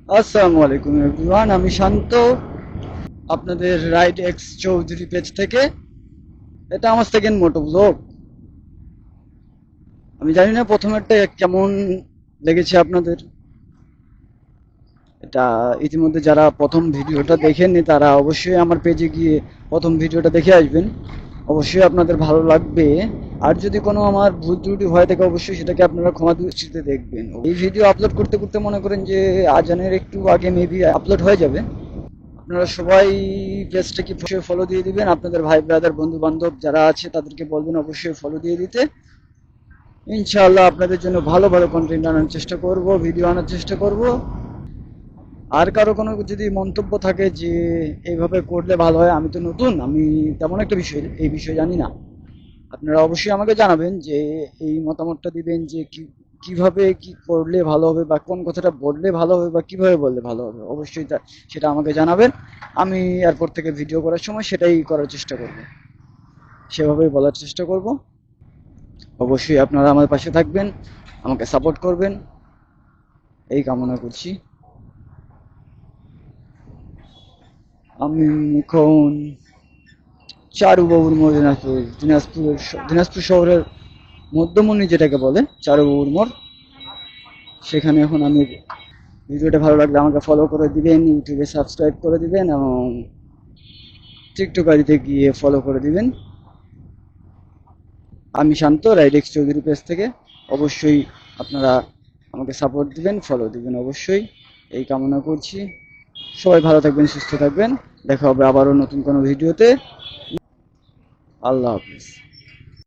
আসসালামু আলাইকুম এভরিওয়ান, আমি শান্ত আপনাদের রাইট এক্স চৌধুরী পেজ থেকে। এটা আমার সেকেন্ড মোটো ব্লগ। আমি জানি না প্রথমেরটা কেমন লেগেছে আপনাদের। এটা ইতিমধ্যে যারা প্রথম ভিডিওটা দেখেননি তারা অবশ্যই আমার পেজে গিয়ে প্রথম ভিডিওটা দেখে আসবেন। অবশ্যই আপনাদের ভালো লাগবে। আর যদি কোনো আমার ভুল ত্রুটি হয়ে থাকে অবশ্যই সেটাকে আপনারা ক্ষমা দৃষ্টিতে দেখবেন। এই ভিডিও আপলোড করতে করতে মনে করেন যে আজানের একটু আগে মেবি আপলোড হয়ে যাবে। আপনারা সবাই পেজটাকে অবশ্যই ফলো দিয়ে দিবেন। আপনাদের ভাই ব্রাদার বন্ধু বান্ধব যারা আছে তাদেরকে বলবেন অবশ্যই ফলো দিয়ে দিতে। ইনশাআল্লাহ আপনাদের জন্য ভালো ভালো কন্টেন্ট আনার চেষ্টা করব, ভিডিও আনার চেষ্টা করব। আর কারো কোনো যদি মন্তব্য থাকে যে এইভাবে করলে ভালো হয়, আমি তো নতুন, আমি তেমন একটা এই বিষয়ে জানি না। আপনারা অবশ্যই আমাকে জানাবেন যে এই মতামতটা দিবেন যে কিভাবে কি করলে ভালো হবে বা কোন কথাটা বললে ভালো হবে বা কিভাবে বললে ভালো হবে। অবশ্যই সেটা আমাকে জানাবেন। আমি এরপর থেকে ভিডিও করার সময় সেটাই করার চেষ্টা করব, সেভাবেই বলার চেষ্টা করব। অবশ্যই আপনারা আমার পাশে থাকবেন, আমাকে সাপোর্ট করবেন, এই কামনা করছি। আমি এখন চারুবাবুর মোড়, দিনাজপুর শহরের মধ্যমণি যেটাকে বলে চারুবাবুর মোড়, সেখানে এখন আমি। ভিডিওটা ভালো লাগলে আমাকে ফলো করে দিবেন, ইউটিউবে সাবস্ক্রাইব করে দিবেন এবং টিকটক আইডিতে গিয়ে ফলো করে দিবেন। আমি শান্ত, রাইডেক্স চৌধুরী পেজ থেকে। অবশ্যই আপনারা আমাকে সাপোর্ট দিবেন, ফলো দিবেন অবশ্যই, এই কামনা করছি। সবাই ভালো থাকবেন, সুস্থ থাকবেন। দেখা হবে আবারও নতুন কোনো ভিডিওতে। আল্লাহ হাফিজ।